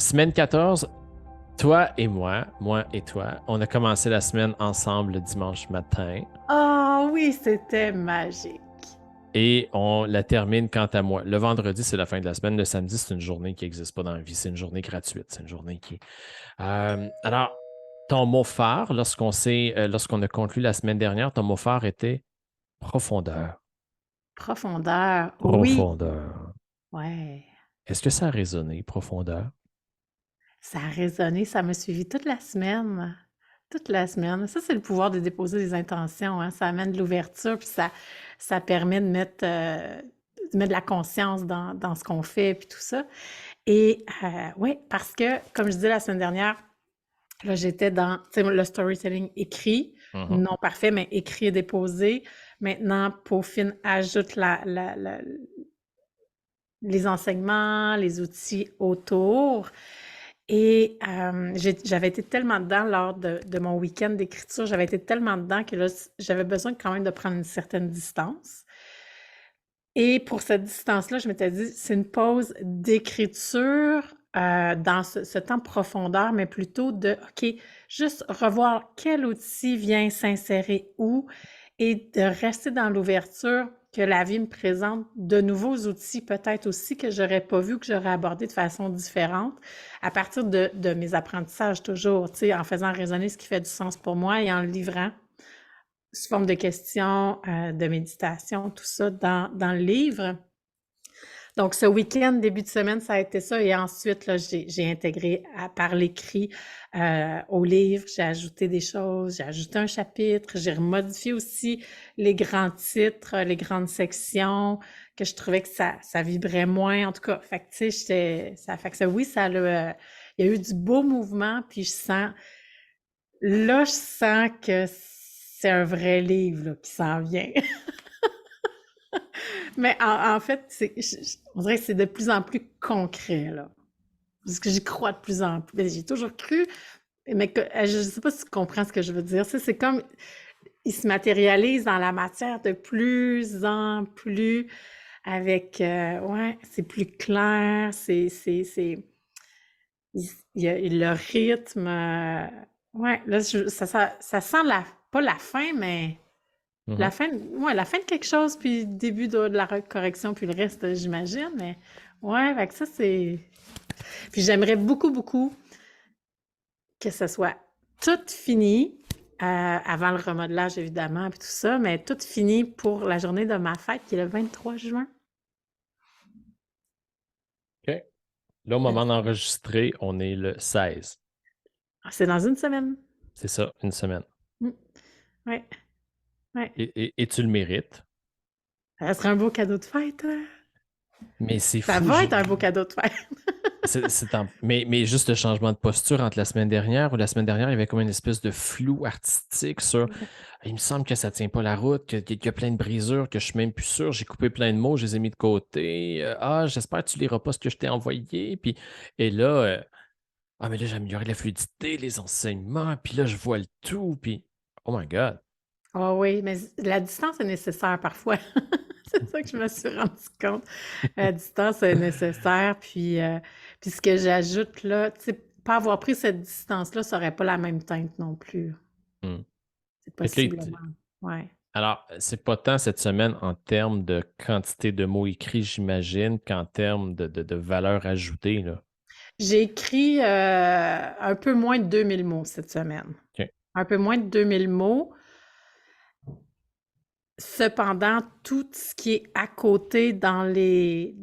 Semaine 14, toi et moi et toi, on a commencé la semaine ensemble le dimanche matin Ah oui, c'était magique. et on la termine quant à moi. Le vendredi, c'est la fin de la semaine. Le samedi, c'est une journée qui n'existe pas dans la vie. C'est une journée gratuite. C'est une journée qui. Alors, ton mot phare, lorsqu'on a conclu la semaine dernière, ton mot phare était profondeur. Profondeur, oui. Profondeur. Ouais, Est-ce que ça a résonné, profondeur? ça a résonné, ça m'a suivi toute la semaine. Toute la semaine. Ça, c'est le pouvoir de déposer des intentions, hein. Ça amène de l'ouverture, puis ça permet de mettre de la conscience dans ce qu'on fait, puis tout ça. Et oui, parce que, comme je disais la semaine dernière, là, j'étais dans, tu sais, le storytelling écrit, Mhm. non parfait, mais écrit et déposé. Maintenant, Peaufine ajoute les enseignements, les outils autour. Et j'avais été tellement dedans lors de mon week-end d'écriture, j'avais été tellement dedans que là, j'avais besoin quand même de prendre une certaine distance. Et pour cette distance-là, je m'étais dit, c'est une pause d'écriture dans ce temps de profondeur, mais plutôt de, OK, juste revoir quel outil vient s'insérer où et de rester dans l'ouverture que la vie me présente de nouveaux outils, peut-être aussi que j'aurais pas vu, que j'aurais abordé de façon différente, à partir de mes apprentissages toujours, tu sais, en faisant résonner ce qui fait du sens pour moi et en le livrant sous forme de questions, de méditation, tout ça dans le livre. Donc, ce week-end, début de semaine, ça a été ça. Et ensuite, là, j'ai intégré par l'écrit au livre, j'ai ajouté des choses, j'ai ajouté un chapitre, j'ai remodifié aussi les grands titres, les grandes sections, que je trouvais que ça vibrait moins. En tout cas, fait que, tu sais, ça fait que ça, oui, il y a eu du beau mouvement, puis je sens que c'est un vrai livre là, qui s'en vient. Mais en fait, on dirait que c'est de plus en plus concret, là. Parce que j'y crois de plus en plus. Ben, j'ai toujours cru, mais je ne sais pas si tu comprends ce que je veux dire. Ça, c'est comme, il se matérialise dans la matière de plus en plus avec, ouais, c'est plus clair, il y a le rythme. Ouais, là, ça sent pas la fin, mais Mhm. la fin de quelque chose, puis le début de la correction, puis le reste, j'imagine, mais ouais, fait que ça, c'est... Puis j'aimerais beaucoup, beaucoup que ce soit tout fini, avant le remodelage, évidemment, puis tout ça, mais tout fini pour la journée de ma fête, qui est le 23 juin. OK. Là, au moment d'enregistrer, on est le 16. C'est dans une semaine. C'est ça, une semaine. Mm. Ouais, ouais. Et tu le mérites. Ça serait un beau cadeau de fête, hein? Mais c'est Ça fou. va être un beau cadeau de fête. Mais juste le changement de posture entre la semaine dernière ou la semaine dernière, il y avait comme une espèce de flou artistique sur il me semble que ça tient pas la route, qu'il y a plein de brisures, que je suis même plus sûr. J'ai coupé plein de mots, je les ai mis de côté. J'espère que tu liras pas ce que je t'ai envoyé. Et là, mais là, j'ai amélioré la fluidité, les enseignements, puis là, je vois le tout, puis oh my God. Ah oui, mais la distance est nécessaire parfois. C'est ça que je me suis rendu compte. La distance est nécessaire, puis ce que j'ajoute là, tu sais, pas avoir pris cette distance-là, ça aurait pas la même teinte non plus. Hmm. C'est Fait que là, possiblement. Ouais. alors, c'est pas tant cette semaine en termes de quantité de mots écrits, j'imagine, qu'en termes de valeur ajoutée, là. J'ai écrit un peu moins de 2000 mots cette semaine. OK. Un peu moins de 2000 mots. Cependant, tout ce qui est à côté dans les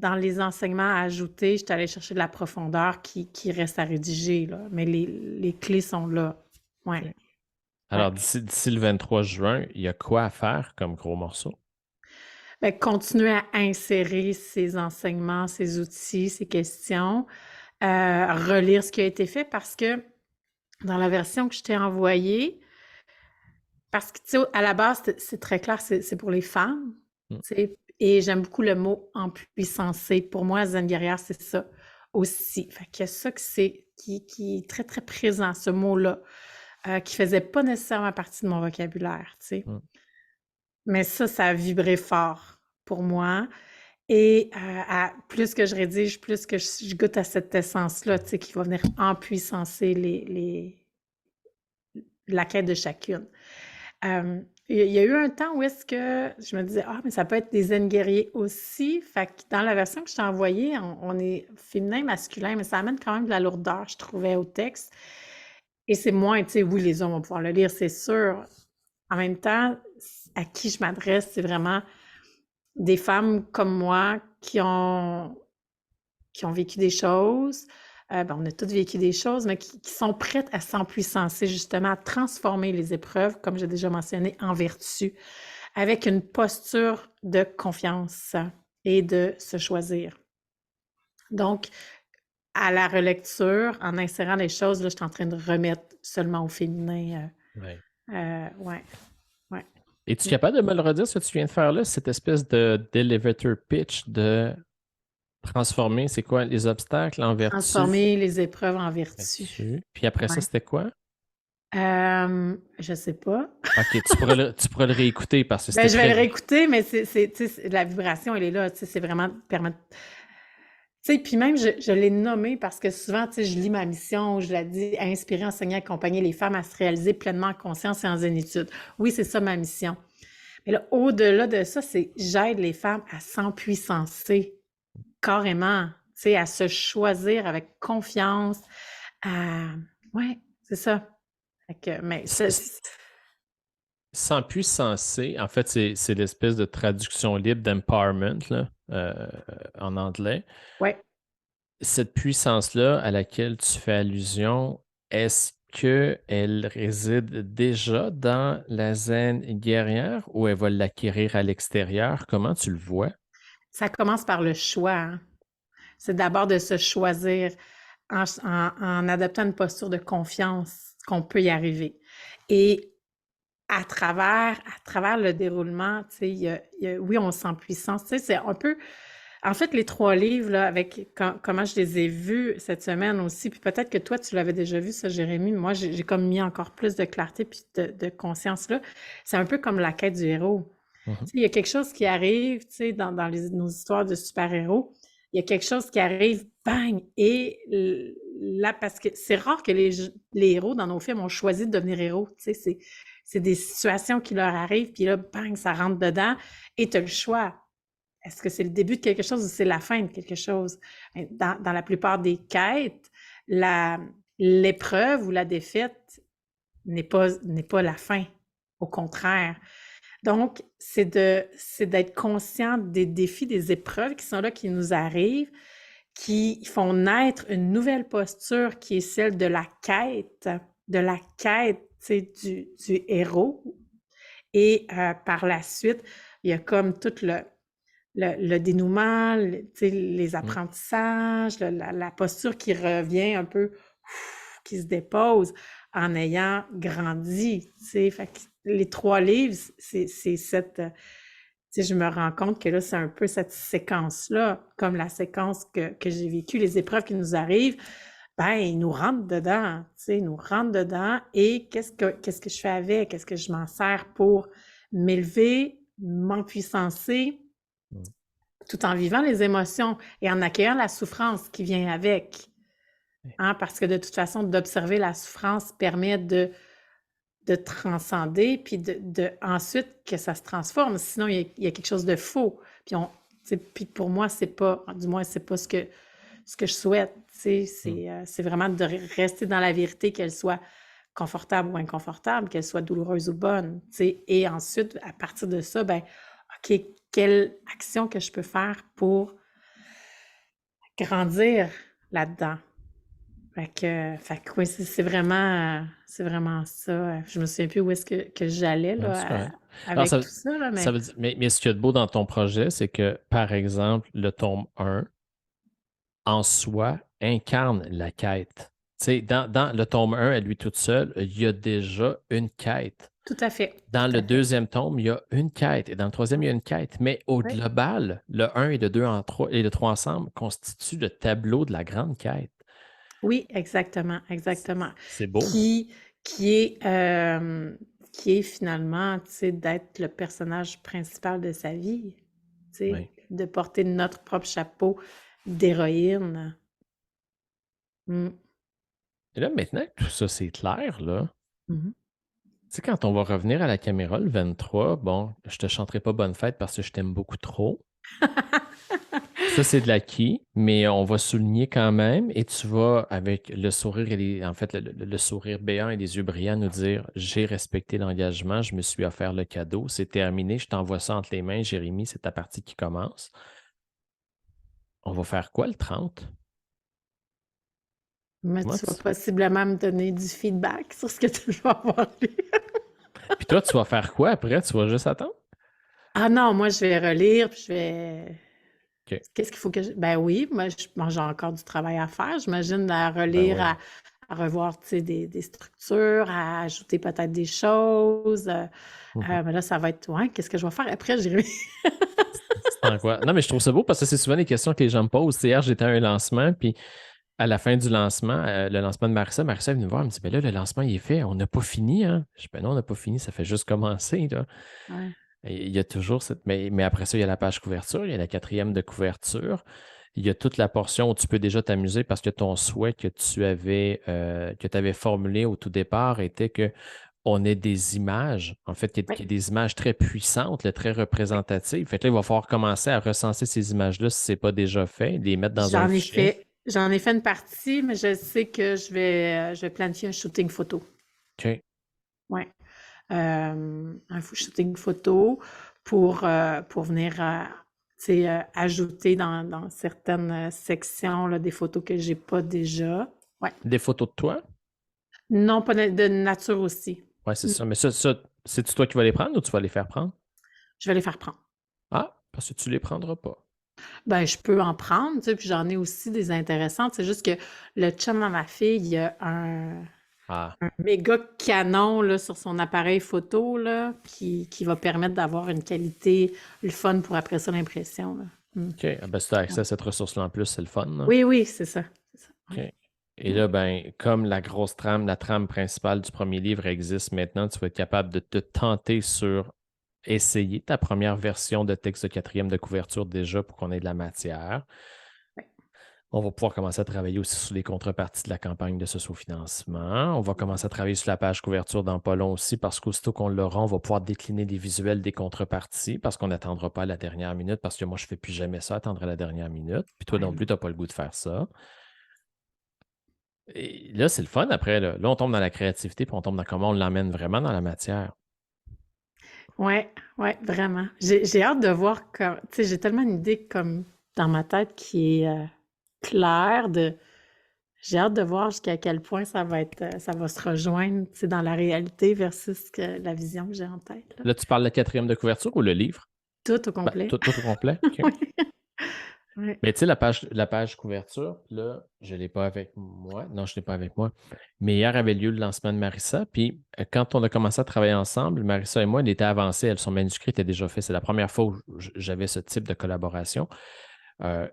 enseignements à ajouter, je suis allée chercher de la profondeur qui reste à rédiger, là. Mais les clés sont là. Ouais, OK. ouais. Alors, d'ici le 23 juin, il y a quoi à faire comme gros morceau? Fait que continuer à insérer ces enseignements, ces outils, ces questions, relire ce qui a été fait parce que dans la version que je t'ai envoyée, parce que, tu sais, à la base, c'est très clair, c'est pour les femmes, Hmm. tu sais, et j'aime beaucoup le mot empuissancer. Pour moi, Zen guerrière, c'est ça aussi. Fait qu'il y a ça qui est très, très présent, ce mot-là, qui faisait pas nécessairement partie de mon vocabulaire, tu sais. Hmm. Mais ça a vibré fort pour moi. Et plus que je rédige, plus que je goûte à cette essence-là, tu sais, qui va venir empuissancer la quête de chacune. Il y a eu un temps où est-ce que je me disais, ah, mais ça peut être des zen guerriers aussi. Fait que dans la version que je t'ai envoyée, on est féminin, masculin, mais ça amène quand même de la lourdeur, je trouvais, au texte. Et c'est moins, tu sais, oui, les hommes vont pouvoir le lire, c'est sûr. En même temps, à qui je m'adresse, c'est vraiment des femmes comme moi qui ont vécu des choses. On a toutes vécu des choses, mais qui sont prêtes à s'empuissancer, justement, à transformer les épreuves, comme j'ai déjà mentionné, en vertu, avec une posture de confiance et de se choisir. Donc, à la relecture, en insérant les choses, là, je suis en train de remettre seulement au féminin. Ouais. Ouais, ouais. Es-tu capable de me le redire, ce que tu viens de faire là, cette espèce d'elevator pitch de transformer, c'est quoi, les obstacles en vertu? Transformer les épreuves en vertu. Vertu. Puis après ça, Ouais. c'était quoi? Je sais pas. OK, tu pourrais le réécouter parce que Ben, c'était je vais le très. réécouter, mais tu sais, la vibration, elle est là, tu sais, c'est vraiment permettre. Tu sais, puis même, je l'ai nommé parce que souvent, tu sais, je lis ma mission, je la dis, inspirer, enseigner, accompagner les femmes à se réaliser pleinement en conscience et en zénitude. Oui, c'est ça ma mission. Mais là, au-delà de ça, c'est j'aide les femmes à s'empuissancer carrément, tu sais, à se choisir avec confiance, à... Ouais, c'est ça. Fait que, mais Sans puissancer, en fait, c'est l'espèce de traduction libre d'empowerment là, en anglais. ouais. Cette puissance-là à laquelle tu fais allusion, est-ce qu'elle réside déjà dans la zen guerrière ou elle va l'acquérir à l'extérieur? Comment tu le vois? Ça commence par le choix, hein. C'est d'abord de se choisir en adoptant une posture de confiance qu'on peut y arriver. Et à travers le déroulement, tu sais, oui, on se sent puissance. Tu sais, c'est un peu... En fait, les 3 livres, là, avec comment je les ai vus cette semaine aussi, puis peut-être que toi, tu l'avais déjà vu, ça, Jérémy. Moi, j'ai comme mis encore plus de clarté puis de conscience là. C'est un peu comme la quête du héros. Mhm. Tu sais, il y a quelque chose qui arrive, tu sais, dans nos histoires de super-héros. Il y a quelque chose qui arrive, bang! Et là, parce que c'est rare que les héros dans nos films ont choisi de devenir héros. Tu sais, c'est des situations qui leur arrivent, puis là, bang, ça rentre dedans, et tu as le choix. Est-ce que c'est le début de quelque chose ou c'est la fin de quelque chose? Dans la plupart des quêtes, l'épreuve ou la défaite n'est pas la fin. Au contraire. Donc, c'est d'être conscient des défis, des épreuves qui sont là, qui nous arrivent, qui font naître une nouvelle posture qui est celle de la quête, tu sais, du héros. Et par la suite, il y a comme tout le dénouement, tu sais, les Mm. apprentissages, la posture qui revient un peu, qui se dépose en ayant grandi, tu sais. Fait que les 3 livres, c'est cette... Tu sais, je me rends compte que là, c'est un peu cette séquence-là, comme la séquence que j'ai vécue, les épreuves qui nous arrivent, ben, ils nous rentrent dedans, tu sais, ils nous rentrent dedans. Et qu'est-ce que je fais avec? Qu'est-ce que je m'en sers pour m'élever, m'empuissancer, Mm. tout en vivant les émotions et en accueillant la souffrance qui vient avec. Hein, parce que de toute façon, d'observer la souffrance permet de transcender, puis ensuite que ça se transforme. Sinon, il y a quelque chose de faux. Puis pour moi, c'est pas, du moins, c'est pas ce que je souhaite. Mm. C'est vraiment de rester dans la vérité, qu'elle soit confortable ou inconfortable, qu'elle soit douloureuse ou bonne. Et ensuite, à partir de ça, ben, OK, quelle action que je peux faire pour grandir là-dedans? Fait que oui, c'est vraiment ça. Je me souviens plus où est-ce que j'allais Non, c'est là, correct. Alors, avec tout ça, là, ça mais veut dire, mais ce qu'il y a de beau dans ton projet, c'est que, par exemple, le tome 1, en soi, incarne la quête. Tu sais, dans le tome 1, à lui toute seule, il y a déjà une quête. tout à fait, Dans tout le à fait. deuxième tome, il y a une quête. Et dans le troisième, il y a une quête. Mais au Oui, global, le un et le 2 en 3 et le 3 ensemble constituent le tableau de la grande quête. oui, exactement, exactement. C'est beau. Qui, qui est, euh, qui est finalement, tu sais, d'être le personnage principal de sa vie. Tu sais. Oui. de porter notre propre chapeau d'héroïne. Mm. Et là, maintenant que tout ça, c'est clair, là, Mhm. tu sais, quand on va revenir à la caméra le 23, bon, je te chanterai pas bonne fête parce que je t'aime beaucoup trop. Ça, c'est de l'acquis, mais on va souligner quand même et tu vas, avec le sourire en fait, le sourire béant et les yeux brillants, nous dire: j'ai respecté l'engagement, je me suis offert le cadeau, c'est terminé, je t'envoie ça entre les mains, Jérémy, c'est ta partie qui commence. On va faire quoi le 30? Mais Comment tu vas tu... possiblement me donner du feedback sur ce que tu vas avoir lu. Puis toi, tu vas faire quoi après? Tu vas juste attendre? Ah non, moi, je vais relire, puis je vais... OK. Qu'est-ce qu'il faut que je... Ben oui, moi, j'ai encore du travail à faire. J'imagine à Ben relire, oui. à revoir, tu sais, des structures, à ajouter peut-être des choses. Mhm. Mais là, ça va être... Ouais, qu'est-ce que je vais faire après, Jérémy? C'est en quoi? Non, mais je trouve ça beau parce que c'est souvent des questions que les gens me posent. Tu sais, hier, j'étais à un lancement, puis à la fin du lancement, le lancement de Marissa est venue me voir, elle me dit: ben là, le lancement, il est fait, on n'a pas fini, hein? Je dis: ben non, on n'a pas fini, ça fait juste commencer, là. Ouais. Et il y a toujours cette. Mais après ça, il y a la page couverture, il y a la quatrième de couverture. Il y a toute la portion où tu peux déjà t'amuser parce que ton souhait que tu avais formulé au tout départ était que on ait des images, en fait, qu'il y ait Ouais. des images très puissantes, là, très Ouais. représentatives. Fait que là, il va falloir commencer à recenser ces images-là si ce n'est pas déjà fait, les mettre dans un fichier. J'en ai fait une partie, mais je sais que je vais planifier un shooting photo. OK. Ouais. Un shooting photo pour venir tu sais, ajouter dans certaines sections là, des photos que j'ai pas déjà. Ouais. Des photos de toi? Non, pas de nature aussi. Oui, c'est Mm. ça. Mais ça, c'est-tu toi qui vas les prendre ou tu vas les faire prendre? Je vais les faire prendre. Ah, parce que tu les prendras pas. Ben, je peux en prendre, tu sais, puis j'en ai aussi des intéressantes. C'est juste que le chum à ma fille, il y a Ah, un méga canon là, sur son appareil photo là, qui va permettre d'avoir une qualité, le fun pour après ça l'impression. Là. Mm. OK. Ah, ben, si tu as accès Ouais. à cette ressource-là en plus, c'est le fun, là. Oui, oui, c'est ça. C'est ça. OK. Ouais. Et là, ben, comme la grosse trame, la trame principale du premier livre existe maintenant, tu vas être capable de te tenter sur essayer ta première version de texte de quatrième de couverture déjà pour qu'on ait de la matière. Ouais. On va pouvoir commencer à travailler aussi sur les contreparties de la campagne de socio-financement. On va commencer à travailler sur la page couverture dans pas long aussi parce qu'aussitôt qu'on l'aura, on va pouvoir décliner des visuels des contreparties parce qu'on n'attendra pas à la dernière minute parce que moi, je ne fais plus jamais ça, attendre à la dernière minute. Puis toi non Ouais. plus, tu n'as pas le goût de faire ça. Et là, c'est le fun après. Là, on tombe dans la créativité puis on tombe dans comment on l'emmène vraiment dans la matière. Ouais, ouais, vraiment. J'ai hâte de voir tu sais, j'ai tellement une idée comme dans ma tête qui est claire de. J'ai hâte de voir jusqu'à quel point ça va se rejoindre, tu sais, dans la réalité versus la vision que j'ai en tête, là. Là, tu parles de la quatrième de couverture ou le livre? Tout au Ben, complet. tout au complet. OK. Oui. Ouais. Mais tu sais, la page couverture, là, je ne l'ai pas avec moi. Non, je ne l'ai pas avec moi. Mais hier avait lieu le lancement de Marissa. Puis quand on a commencé à travailler ensemble, Marissa et moi, elle était avancée. Son manuscrit était déjà fait. C'est la première fois où j'avais ce type de collaboration.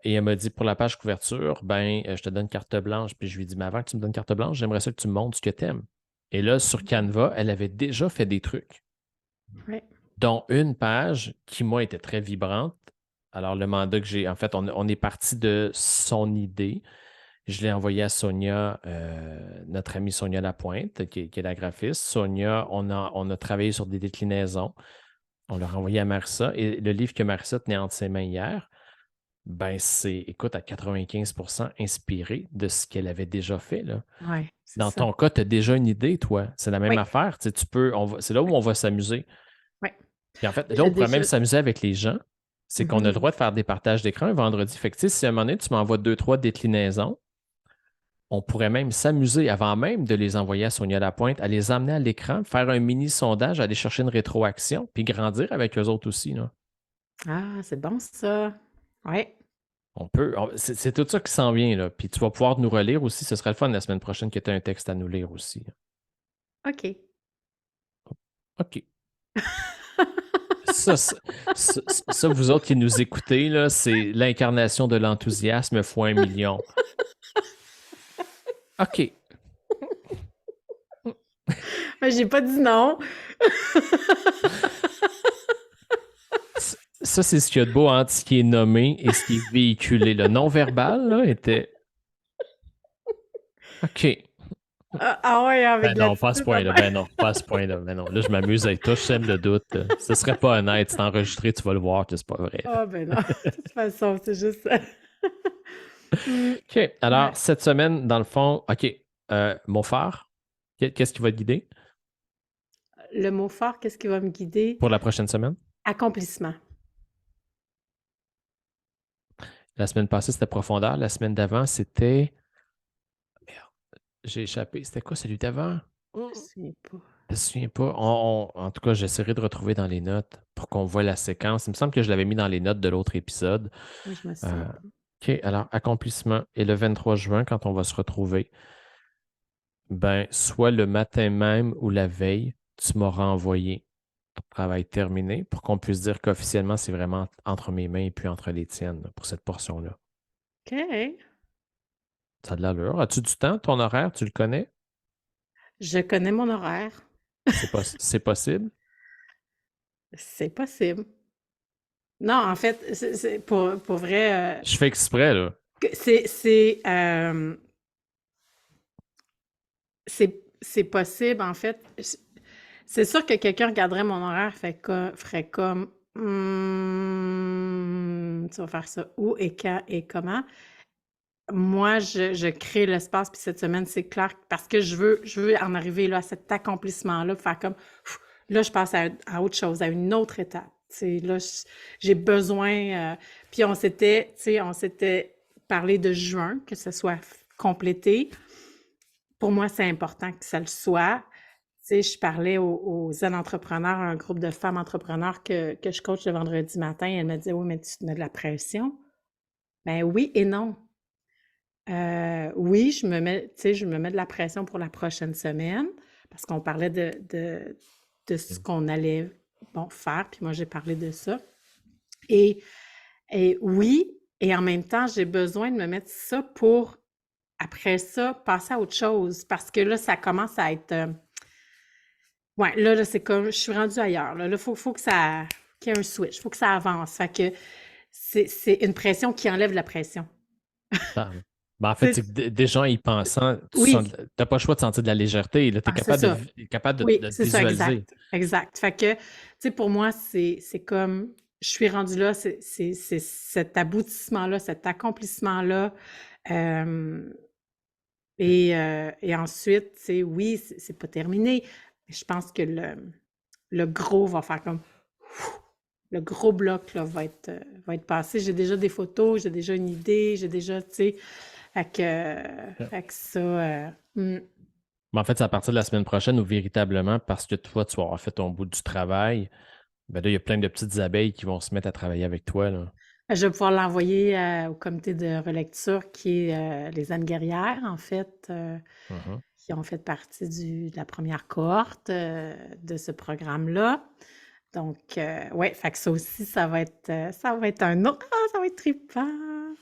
Et elle m'a dit pour la page couverture, ben, je te donne carte blanche. Puis je lui ai dit, mais avant que tu me donnes carte blanche, j'aimerais ça que tu me montres ce que tu aimes. Et là, sur Canva, elle avait déjà fait des trucs, Ouais. dont une page qui, moi, était très vibrante. Alors, le mandat que j'ai, en fait, on est parti de son idée. Je l'ai envoyé à Sonia, notre amie Sonia Lapointe, qui est la graphiste. Sonia, on a travaillé sur des déclinaisons. On l'a renvoyé à Marissa. Et le livre que Marissa tenait entre ses mains hier, ben c'est, écoute, à 95% inspiré de ce qu'elle avait déjà fait, là. Ouais, c'est Dans ça. ton cas, tu as déjà une idée, toi. C'est la même Oui, affaire. Tu sais, c'est là où oui, on va s'amuser. oui. Puis en fait, là, J'ai on pourrait même déjà. s'amuser avec les gens. C'est qu'on a le Mhm. droit de faire des partages d'écran un vendredi. Fait que, tu sais, si à un moment donné, tu m'envoies deux, trois déclinaisons, on pourrait même s'amuser, avant même de les envoyer à Sonia Lapointe, à les emmener à l'écran, faire un mini sondage, aller chercher une rétroaction, puis grandir avec eux autres aussi, là. Ah, c'est bon ça. Oui. On peut. C'est tout ça qui s'en vient, là. Puis tu vas pouvoir nous relire aussi. Ce serait le fun la semaine prochaine que tu aies un texte à nous lire aussi. OK. OK. Ça, vous autres qui nous écoutez, là, c'est l'incarnation de l'enthousiasme fois 1 million. OK. J'ai pas dit non. ça, c'est ce qu'il y a de beau entre ce qui est nommé et ce qui est véhiculé. Le non-verbal, là, était OK. Ah ouais, avec Ben de non, pas à ce l'attitude, point-là. Ben non, pas à ce point-là. Ben non. Là, je m'amuse avec toi, je sème le doute. Ce serait pas honnête. C'est enregistré, tu vas le voir que c'est pas vrai. Ah ben non, de toute façon, c'est juste... Hmm, OK. Alors, ouais. cette semaine, dans le fond, OK. Mon phare, qu'est-ce qui va te guider Le mot fort, qu'est-ce qui va me guider? pour la prochaine semaine? Accomplissement. La semaine passée, c'était profondeur. La semaine d'avant, c'était. Merde, j'ai échappé. C'était quoi celui d'avant? Je ne sais pas. Je me souviens pas. En tout cas, j'essaierai de retrouver dans les notes pour qu'on voit la séquence. Il me semble que je l'avais mis dans les notes de l'autre épisode. Moi, je me souviens Euh, pas. OK, alors, accomplissement. Et le 23 juin, quand on va se retrouver, ben, soit le matin même ou la veille, tu m'auras envoyé ton travail terminé pour qu'on puisse dire qu'officiellement, c'est vraiment entre mes mains et puis entre les tiennes là, pour cette portion-là. OK. Ça a de l'allure. As-tu du temps? Ton horaire, tu le connais? Je connais mon horaire. C'est possible? C'est possible. Non, en fait, pour vrai, Je fais exprès, là. c'est c'est possible, en fait. C'est sûr que quelqu'un regarderait mon horaire, ferait comme tu vas faire ça où et quand et comment. Moi, je crée l'espace, puis cette semaine, c'est clair, parce que je veux en arriver là, à cet accomplissement-là, faire comme là, je passe à autre chose, à une autre étape. Tu sais, là, j'ai besoin. Puis on s'était parlé de juin, que ce soit complété. Pour moi, c'est important que ça le soit. Tu sais, je parlais aux jeunes entrepreneurs, un groupe de femmes entrepreneurs que je coach le vendredi matin. Elles me disaient, oui, mais tu te mets de la pression. Ben oui et non. Oui, je me mets de la pression pour la prochaine semaine parce qu'on parlait de ce qu'on allait faire, puis moi j'ai parlé de ça. Et, et oui, et en même temps, j'ai besoin de me mettre ça pour, après ça, passer à autre chose parce que là, ça commence à être. Ouais, là, c'est comme, je suis rendue ailleurs. Là, faut que ça, qu'il y ait un switch, faut que ça avance. Fait que c'est une pression qui enlève la pression. Ah. Ben, en fait, C'est- c'est que déjà, y pensant, tu Oui, n'as pas le choix de sentir de la légèreté. Tu es c'est capable ça. Oui, de te c'est ça, visualiser. exact, exact. Fait que, tu sais, pour moi, c'est comme, je suis rendue là, c'est cet aboutissement-là, cet accomplissement-là. euh, et ensuite, tu sais, oui, c'est pas terminé, mais je pense que le gros va faire comme, le gros bloc, là, va être passé. J'ai déjà des photos, j'ai déjà une idée, j'ai déjà, tu sais, fait que ça, Mais en fait, c'est à partir de la semaine prochaine où véritablement, parce que toi, tu vas avoir fait ton bout du travail, ben là, il y a plein de petites abeilles qui vont se mettre à travailler avec toi, là. je vais pouvoir l'envoyer au comité de relecture qui est les Ânes guerrières, en fait, Mhm. qui ont fait partie de la première cohorte de ce programme-là. Donc, ouais, fait que ça aussi, ça va être un autre. Ah, ça va être trippant!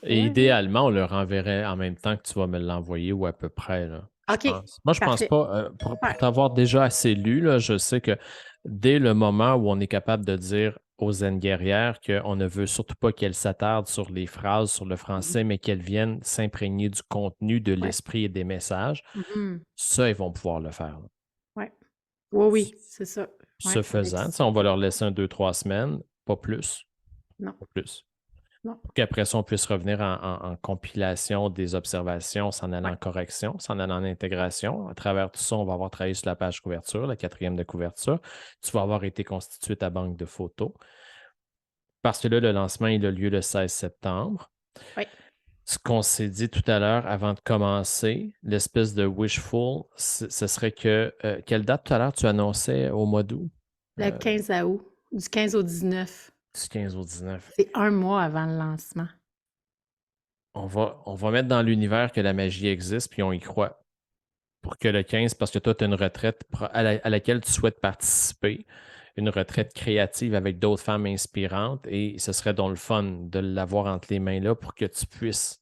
Et Ouais, ouais. idéalement, on leur enverrait en même temps que tu vas me l'envoyer ou à peu près, là, je OK, pense. Moi, je pense parfait. pas, pour Ouais. t'avoir déjà assez lu, là, je sais que dès le moment où on est capable de dire aux zen guerrières qu'on ne veut surtout pas qu'elles s'attardent sur les phrases, sur le Mhm. français, mais qu'elles viennent s'imprégner du contenu, de Ouais. l'esprit et des messages, Mhm. ça, ils vont pouvoir le faire, là. Ouais. Oui, Ce oui, c'est ça. ce Ouais, avec faisant, tu sais, ça. on va leur laisser un 2, 3 semaines, pas plus, Non, pas plus. non. Pour qu'après ça, on puisse revenir en compilation des observations, s'en allant Ouais. en correction, s'en allant en intégration. À travers tout ça, on va avoir travaillé sur la page couverture, la quatrième de couverture. Tu vas avoir été constitué ta banque de photos. Parce que là, le lancement, il a lieu le 16 septembre. Ouais. Ce qu'on s'est dit tout à l'heure avant de commencer, l'espèce de wishful, ce serait que, quelle date tout à l'heure tu annonçais au mois d'août? Le 15 août, du 15 au 19. Du 15 au 19. C'est un mois avant le lancement. On va mettre dans l'univers que la magie existe, puis on y croit. Pour que le 15, parce que toi, tu as une retraite à laquelle tu souhaites participer, une retraite créative avec d'autres femmes inspirantes, et ce serait donc le fun de l'avoir entre les mains là pour que tu puisses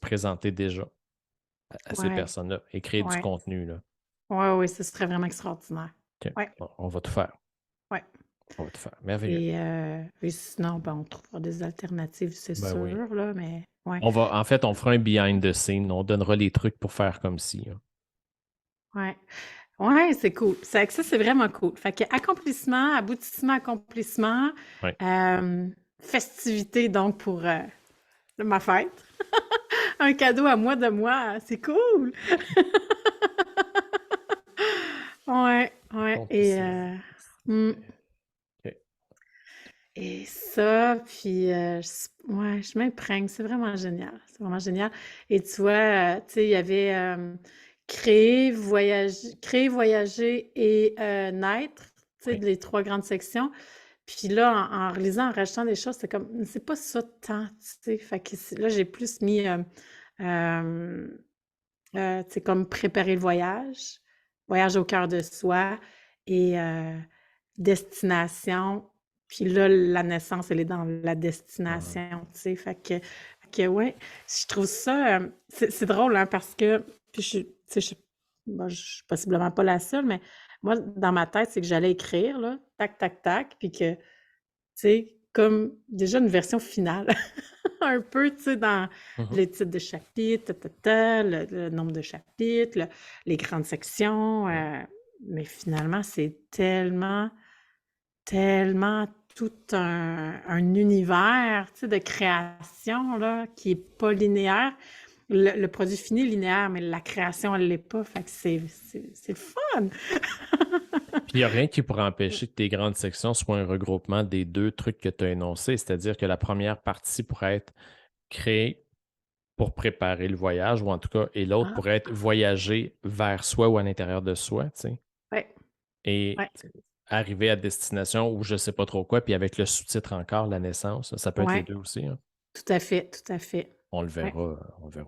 présenter déjà à ces Ouais, personnes-là et créer du ouais. contenu, là. Ouais, oui, ce serait vraiment extraordinaire. OK. Ouais, Bon, on va tout faire. ouais. On va te faire. Merveilleux. Et sinon, ben, on trouvera des alternatives, c'est Ben sûr, oui. là, mais ouais, En fait, on fera un behind the scene. On donnera les trucs pour faire comme si, hein. ouais. Ouais, c'est cool. Ça, c'est vraiment cool. Fait que accomplissement, aboutissement, accomplissement, Ouais. festivité donc pour ma fête. Un cadeau à moi de moi, c'est cool! Ouais, ouais. Accomplissement. Hmm. OK. Et ça, puis ouais, je m'imprègne, c'est vraiment génial. C'est vraiment génial. Et tu vois, tu sais, il y avait créer, voyager et naître, tu sais, Oui. les trois grandes sections. Puis là, en relisant, en rajoutant des choses, c'est comme, c'est pas ça tant, tu sais. Fait que là, j'ai plus mis, euh, tu sais, comme préparer le voyage au cœur de soi et destination. Puis là, la naissance, elle est dans la Mhm. destination, tu sais. Fait que ouais, je trouve ça, c'est drôle, hein, parce que, puis tu sais, bon, je suis possiblement pas la seule, mais moi, dans ma tête, c'est que j'allais écrire, là, tac, tac, tac, puis que, tu sais, comme déjà une version finale, un peu, tu sais, dans Mhm. les titres de chapitres, le nombre de chapitres, les grandes sections, Ouais. mais finalement, c'est tellement, tellement tout un univers, tu sais, de création, là, qui est pas linéaire. Le produit fini est linéaire, mais la création, elle l'est pas. Fait que c'est le fun! Puis il n'y a rien qui pourrait empêcher que tes grandes sections soient un regroupement des deux trucs que tu as énoncés, c'est-à-dire que la première partie pourrait être créée pour préparer le voyage, ou en tout cas, et l'autre Ah, pourrait être voyager vers soi ou à l'intérieur de soi, tu sais, ouais, et ouais, arriver à destination ou je sais pas trop quoi, puis avec le sous-titre encore, la naissance, ça peut être les ouais, deux aussi, hein. tout à fait, tout à fait. Ouais, On le verra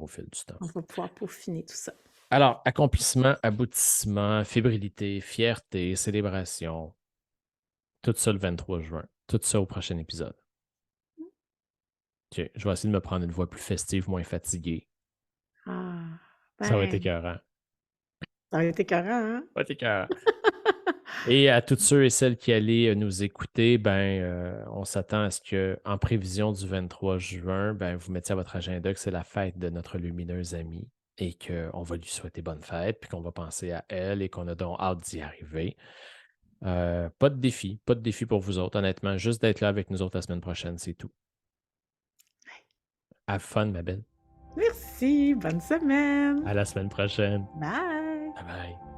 au fil du temps. on va pouvoir peaufiner tout ça. Alors, accomplissement, aboutissement, fébrilité, fierté, célébration, tout ça le 23 juin. Tout ça au prochain épisode. OK, je vais essayer de me prendre une voix plus festive, moins fatiguée. Ah, Ça va être ben, écœurant. ça aurait été écœurant, hein? Ça va être écœurant. Et à tous ceux et celles qui allaient nous écouter, on s'attend à ce que, en prévision du 23 juin, vous mettiez à votre agenda que c'est la fête de notre lumineuse amie et qu'on va lui souhaiter bonne fête, puis qu'on va penser à elle et qu'on a donc hâte d'y arriver. Pas de défi pour vous autres, honnêtement. Juste d'être là avec nous autres la semaine prochaine, c'est tout. Have fun, ma belle. Merci, bonne semaine. À la semaine prochaine. Bye. Bye bye.